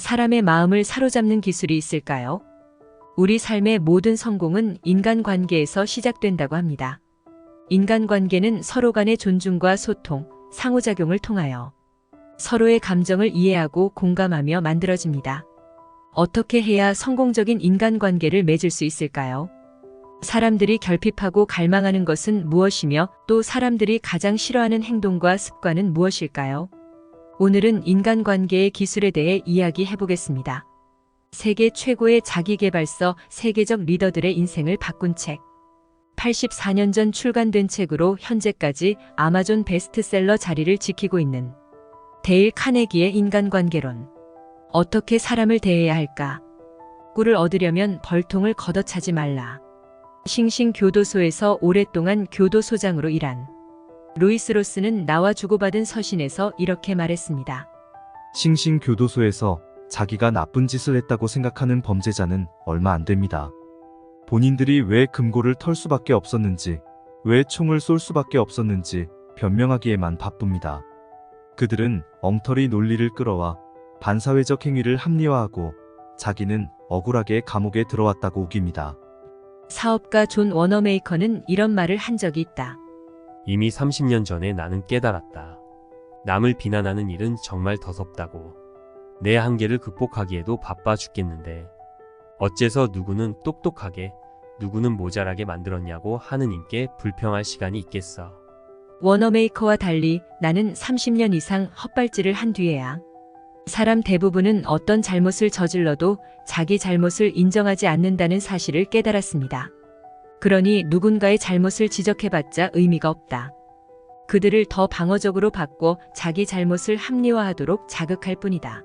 사람의 마음을 사로잡는 기술이 있을까요? 우리 삶의 모든 성공은 인간관계에서 시작된다고 합니다. 인간관계는 서로 간의 존중과 소통, 상호작용을 통하여 서로의 감정을 이해하고 공감하며 만들어집니다. 어떻게 해야 성공적인 인간관계를 맺을 수 있을까요? 사람들이 결핍하고 갈망하는 것은 무엇이며 또 사람들이 가장 싫어하는 행동과 습관은 무엇일까요? 오늘은 인간관계의 기술에 대해 이야기해 보겠습니다. 세계 최고의 자기계발서 세계적 리더들의 인생을 바꾼 책. 84년 전 출간된 책으로 현재까지 아마존 베스트셀러 자리를 지키고 있는 데일 카네기의 인간관계론. 어떻게 사람을 대해야 할까? 꿀을 얻으려면 벌통을 걷어차지 말라. 싱싱교도소에서 오랫동안 교도소장으로 일한 루이스 로스는 나와 주고받은 서신에서 이렇게 말했습니다. 싱싱교도소에서 자기가 나쁜 짓을 했다고 생각하는 범죄자는 얼마 안 됩니다. 본인들이 왜 금고를 털 수밖에 없었는지, 왜 총을 쏠 수밖에 없었는지 변명하기에만 바쁩니다. 그들은 엉터리 논리를 끌어와 반사회적 행위를 합리화하고 자기는 억울하게 감옥에 들어왔다고 우깁니다. 사업가 존 워너메이커는 이런 말을 한 적이 있다. 이미 30년 전에 나는 깨달았다. 남을 비난하는 일은 정말 더섭다고. 내 한계를 극복하기에도 바빠 죽겠는데 어째서 누구는 똑똑하게, 누구는 모자라게 만들었냐고 하느님께 불평할 시간이 있겠어. 워너메이커와 달리 나는 30년 이상 헛발질을 한 뒤에야 사람 대부분은 어떤 잘못을 저질러도 자기 잘못을 인정하지 않는다는 사실을 깨달았습니다. 그러니 누군가의 잘못을 지적해봤자 의미가 없다. 그들을 더 방어적으로 바꿔 자기 잘못을 합리화하도록 자극할 뿐이다.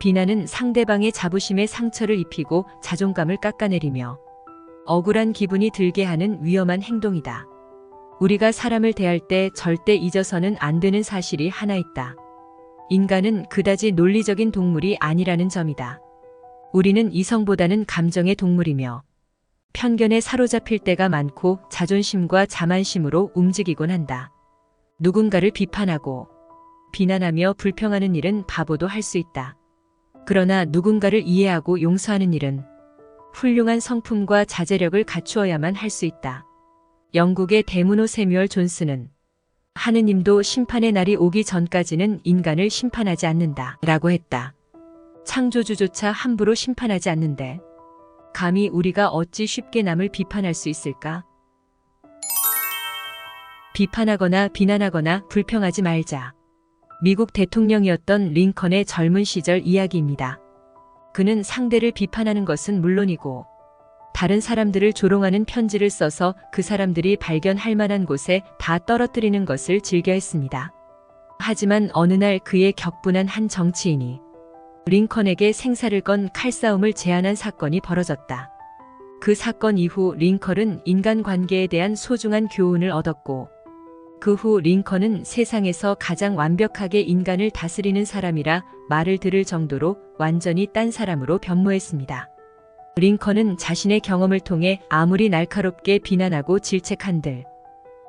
비난은 상대방의 자부심에 상처를 입히고 자존감을 깎아내리며 억울한 기분이 들게 하는 위험한 행동이다. 우리가 사람을 대할 때 절대 잊어서는 안 되는 사실이 하나 있다. 인간은 그다지 논리적인 동물이 아니라는 점이다. 우리는 이성보다는 감정의 동물이며 편견에 사로잡힐 때가 많고 자존심과 자만심으로 움직이곤 한다. 누군가를 비판하고 비난하며 불평하는 일은 바보도 할 수 있다. 그러나 누군가를 이해하고 용서하는 일은 훌륭한 성품과 자제력을 갖추어야만 할 수 있다. 영국의 데무노 세뮤얼 존스는 하느님도 심판의 날이 오기 전까지는 인간을 심판하지 않는다 라고 했다. 창조주조차 함부로 심판하지 않는데 감히 우리가 어찌 쉽게 남을 비판할 수 있을까? 비판하거나 비난하거나 불평하지 말자. 미국 대통령이었던 링컨의 젊은 시절 이야기입니다. 그는 상대를 비판하는 것은 물론이고 다른 사람들을 조롱하는 편지를 써서 그 사람들이 발견할 만한 곳에 다 떨어뜨리는 것을 즐겨 했습니다. 하지만 어느 날 그의 격분한 한 정치인이 링컨에게 생사를 건 칼싸움을 제안한 사건이 벌어졌다. 그 사건 이후 링컨은 인간관계에 대한 소중한 교훈을 얻었고 그 후 링컨은 세상에서 가장 완벽하게 인간을 다스리는 사람이라 말을 들을 정도로 완전히 딴 사람으로 변모했습니다. 링컨은 자신의 경험을 통해 아무리 날카롭게 비난하고 질책한들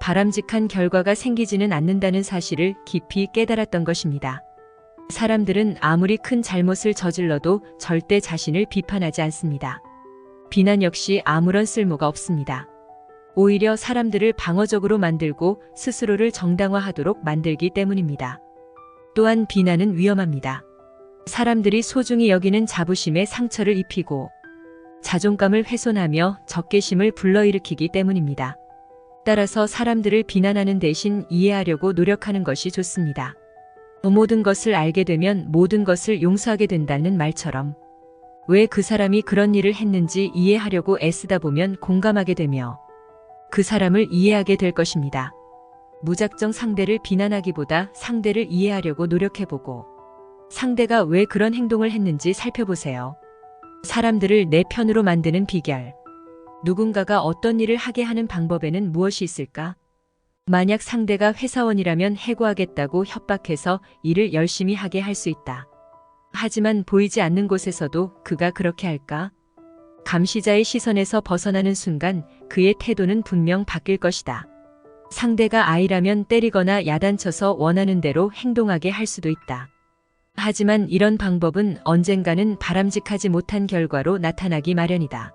바람직한 결과가 생기지는 않는다는 사실을 깊이 깨달았던 것입니다. 사람들은 아무리 큰 잘못을 저질러도 절대 자신을 비판하지 않습니다. 비난 역시 아무런 쓸모가 없습니다. 오히려 사람들을 방어적으로 만들고 스스로를 정당화하도록 만들기 때문입니다. 또한 비난은 위험합니다. 사람들이 소중히 여기는 자부심에 상처를 입히고 자존감을 훼손하며 적개심을 불러일으키기 때문입니다. 따라서 사람들을 비난하는 대신 이해하려고 노력하는 것이 좋습니다. 모든 것을 알게 되면 모든 것을 용서하게 된다는 말처럼 왜 그 사람이 그런 일을 했는지 이해하려고 애쓰다 보면 공감하게 되며 그 사람을 이해하게 될 것입니다. 무작정 상대를 비난하기보다 상대를 이해하려고 노력해보고 상대가 왜 그런 행동을 했는지 살펴보세요. 사람들을 내 편으로 만드는 비결. 누군가가 어떤 일을 하게 하는 방법에는 무엇이 있을까? 만약 상대가 회사원이라면 해고하겠다고 협박해서 일을 열심히 하게 할 수 있다. 하지만 보이지 않는 곳에서도 그가 그렇게 할까? 감시자의 시선에서 벗어나는 순간 그의 태도는 분명 바뀔 것이다. 상대가 아이라면 때리거나 야단쳐서 원하는 대로 행동하게 할 수도 있다. 하지만 이런 방법은 언젠가는 바람직하지 못한 결과로 나타나기 마련이다.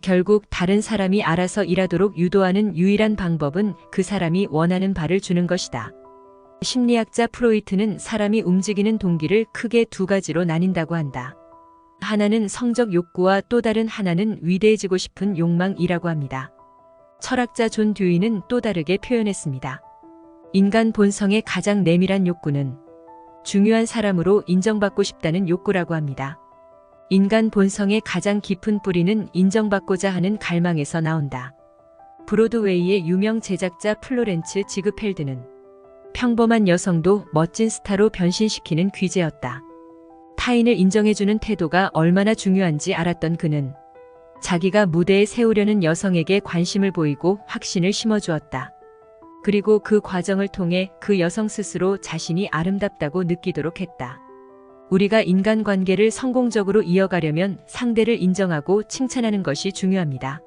결국 다른 사람이 알아서 일하도록 유도하는 유일한 방법은 그 사람이 원하는 바를 주는 것이다. 심리학자 프로이트는 사람이 움직이는 동기를 크게 두 가지로 나뉜다고 한다. 하나는 성적 욕구와 또 다른 하나는 위대해지고 싶은 욕망이라고 합니다. 철학자 존 듀이는 또 다르게 표현했습니다. 인간 본성의 가장 내밀한 욕구는 중요한 사람으로 인정받고 싶다는 욕구라고 합니다. 인간 본성의 가장 깊은 뿌리는 인정받고자 하는 갈망에서 나온다. 브로드웨이의 유명 제작자 플로렌츠 지그펠드는 평범한 여성도 멋진 스타로 변신시키는 귀재였다. 타인을 인정해주는 태도가 얼마나 중요한지 알았던 그는 자기가 무대에 세우려는 여성에게 관심을 보이고 확신을 심어주었다. 그리고 그 과정을 통해 그 여성 스스로 자신이 아름답다고 느끼도록 했다. 우리가 인간관계를 성공적으로 이어가려면 상대를 인정하고 칭찬하는 것이 중요합니다.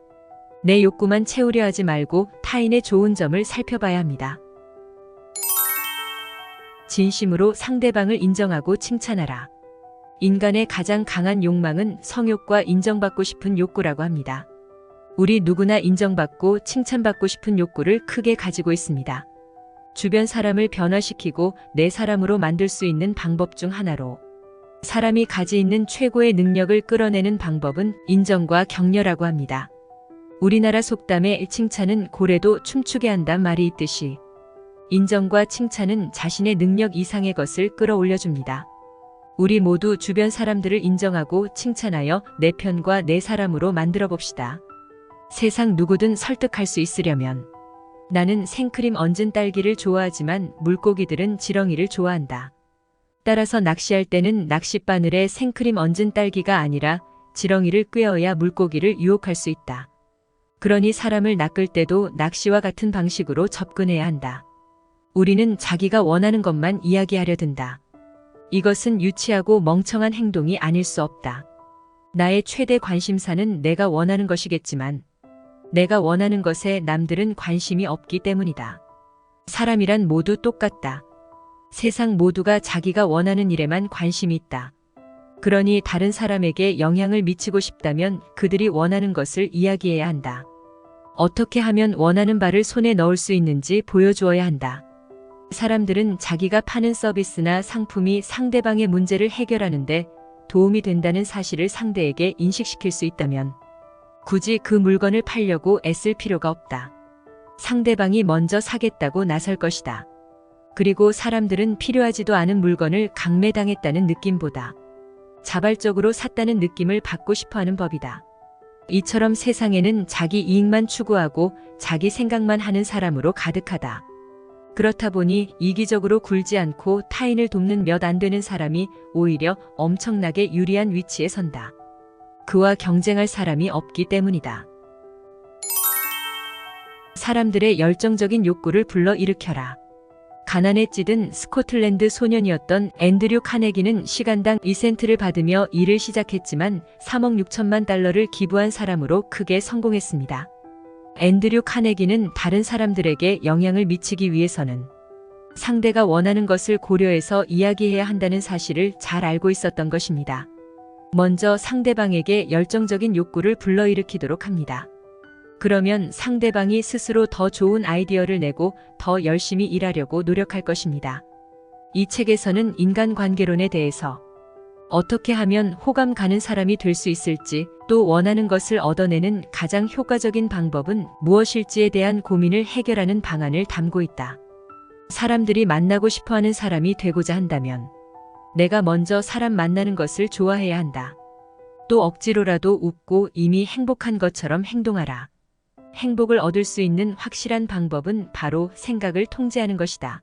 내 욕구만 채우려 하지 말고 타인의 좋은 점을 살펴봐야 합니다. 진심으로 상대방을 인정하고 칭찬하라. 인간의 가장 강한 욕망은 성욕과 인정받고 싶은 욕구라고 합니다. 우리 누구나 인정받고 칭찬받고 싶은 욕구를 크게 가지고 있습니다. 주변 사람을 변화시키고 내 사람으로 만들 수 있는 방법 중 하나로 사람이 가지고 있는 최고의 능력을 끌어내는 방법은 인정과 격려라고 합니다. 우리나라 속담에 칭찬은 고래도 춤추게 한단 말이 있듯이 인정과 칭찬은 자신의 능력 이상의 것을 끌어올려줍니다. 우리 모두 주변 사람들을 인정하고 칭찬하여 내 편과 내 사람으로 만들어 봅시다. 세상 누구든 설득할 수 있으려면 나는 생크림 얹은 딸기를 좋아하지만 물고기들은 지렁이를 좋아한다. 따라서 낚시할 때는 낚싯바늘에 생크림 얹은 딸기가 아니라 지렁이를 꿰어야 물고기를 유혹할 수 있다. 그러니 사람을 낚을 때도 낚시와 같은 방식으로 접근해야 한다. 우리는 자기가 원하는 것만 이야기하려 든다. 이것은 유치하고 멍청한 행동이 아닐 수 없다. 나의 최대 관심사는 내가 원하는 것이겠지만 내가 원하는 것에 남들은 관심이 없기 때문이다. 사람이란 모두 똑같다. 세상 모두가 자기가 원하는 일에만 관심이 있다. 그러니 다른 사람에게 영향을 미치고 싶다면 그들이 원하는 것을 이야기해야 한다. 어떻게 하면 원하는 바를 손에 넣을 수 있는지 보여주어야 한다. 사람들은 자기가 파는 서비스나 상품이 상대방의 문제를 해결하는데 도움이 된다는 사실을 상대에게 인식시킬 수 있다면 굳이 그 물건을 팔려고 애쓸 필요가 없다. 상대방이 먼저 사겠다고 나설 것이다. 그리고 사람들은 필요하지도 않은 물건을 강매당했다는 느낌보다 자발적으로 샀다는 느낌을 받고 싶어하는 법이다. 이처럼 세상에는 자기 이익만 추구하고 자기 생각만 하는 사람으로 가득하다. 그렇다 보니 이기적으로 굴지 않고 타인을 돕는 몇 안 되는 사람이 오히려 엄청나게 유리한 위치에 선다. 그와 경쟁할 사람이 없기 때문이다. 사람들의 열정적인 욕구를 불러일으켜라. 가난에 찌든 스코틀랜드 소년이었던 앤드류 카네기는 시간당 2센트를 받으며 일을 시작했지만 3억 6천만 달러를 기부한 사람으로 크게 성공했습니다. 앤드류 카네기는 다른 사람들에게 영향을 미치기 위해서는 상대가 원하는 것을 고려해서 이야기해야 한다는 사실을 잘 알고 있었던 것입니다. 먼저 상대방에게 열정적인 욕구를 불러일으키도록 합니다. 그러면 상대방이 스스로 더 좋은 아이디어를 내고 더 열심히 일하려고 노력할 것입니다. 이 책에서는 인간관계론에 대해서 어떻게 하면 호감 가는 사람이 될 수 있을지, 또 원하는 것을 얻어내는 가장 효과적인 방법은 무엇일지에 대한 고민을 해결하는 방안을 담고 있다. 사람들이 만나고 싶어하는 사람이 되고자 한다면 내가 먼저 사람 만나는 것을 좋아해야 한다. 또 억지로라도 웃고 이미 행복한 것처럼 행동하라. 행복을 얻을 수 있는 확실한 방법은 바로 생각을 통제하는 것이다.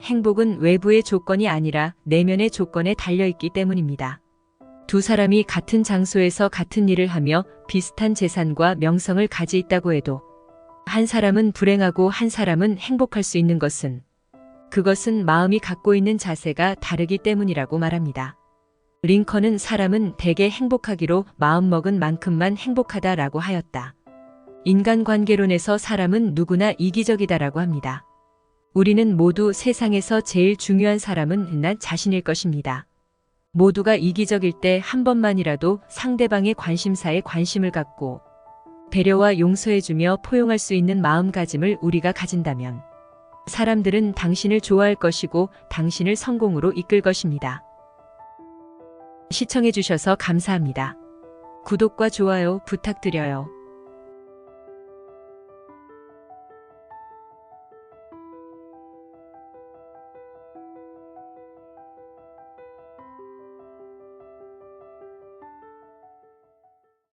행복은 외부의 조건이 아니라 내면의 조건에 달려있기 때문입니다. 두 사람이 같은 장소에서 같은 일을 하며 비슷한 재산과 명성을 가지고 있다고 해도 한 사람은 불행하고 한 사람은 행복할 수 있는 것은 그것은 마음이 갖고 있는 자세가 다르기 때문이라고 말합니다. 링컨은 사람은 대개 행복하기로 마음먹은 만큼만 행복하다라고 하였다. 인간관계론에서 사람은 누구나 이기적이다라고 합니다. 우리는 모두 세상에서 제일 중요한 사람은 나 자신일 것입니다. 모두가 이기적일 때 한 번만이라도 상대방의 관심사에 관심을 갖고 배려와 용서해주며 포용할 수 있는 마음가짐을 우리가 가진다면 사람들은 당신을 좋아할 것이고 당신을 성공으로 이끌 것입니다. 시청해주셔서 감사합니다. 구독과 좋아요 부탁드려요.